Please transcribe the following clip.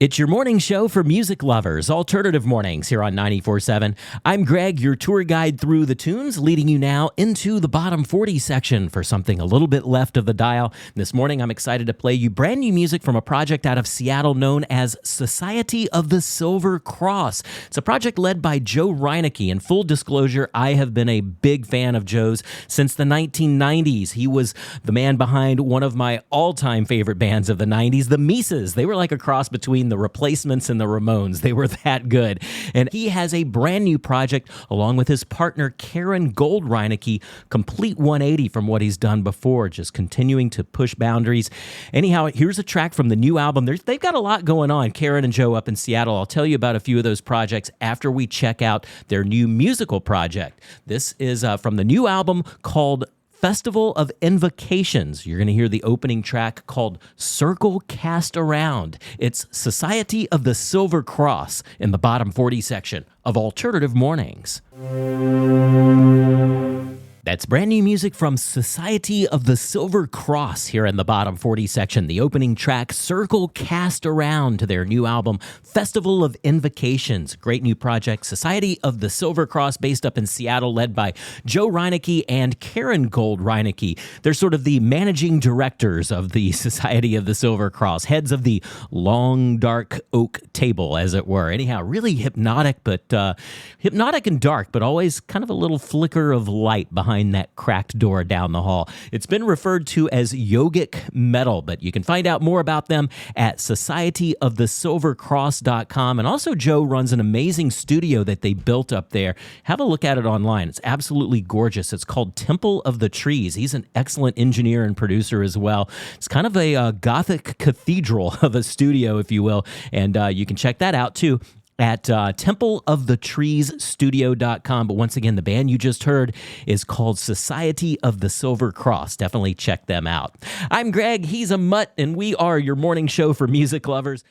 It's your morning show for music lovers, Alternative Mornings here on 94.7. I'm Greg, your tour guide through the tunes, leading you now into the bottom 40 section for something a little bit left of the dial. This morning, I'm excited to play you brand new music from a project out of Seattle known as Society of the Silver Cross. It's a project led by Joe Reinecke, and full disclosure, I have been a big fan of Joe's since the 1990s. He was the man behind one of my all-time favorite bands of the 90s, the Mises. They were like a cross between the Replacements and the Ramones. They were that good. And he has a brand new project along with his partner Karen Gold Reinecke, complete 180 from what he's done before, just continuing to push boundaries. Anyhow, here's a track from the new album. They've got a lot going on, Karen and Joe up in Seattle. I'll tell you about a few of those projects after we check out their new musical project. This is from the new album called Festival of Invocations. You're going to hear the opening track called Circle Cast Around. It's Society of the Silver Cross in the bottom 40 section of Alternative Mornings. That's brand new music from Society of the Silver Cross here in the bottom 40 section. The opening track, Circle Cast Around, to their new album, Festival of Invocations. Great new project, Society of the Silver Cross, based up in Seattle, led by Joe Reinecke and Karen Gold Reinecke. They're sort of the managing directors of the Society of the Silver Cross, heads of the long, dark oak table, as it were. Anyhow, really hypnotic and dark, but always kind of a little flicker of light behind that cracked door down the hall. It's been referred to as yogic metal, but you can find out more about them at societyofthesilvercross.com. And also, Joe runs an amazing studio that they built up there. Have a look at it online. It's absolutely gorgeous. It's called Temple of the Trees. He's an excellent engineer and producer as well. It's kind of a Gothic cathedral of a studio, if you will, and you can check that out too at templeofthetreesstudio.com. But once again, the band you just heard is called Society of the Silver Cross. Definitely check them out. I'm Greg, he's a mutt, and we are your morning show for music lovers.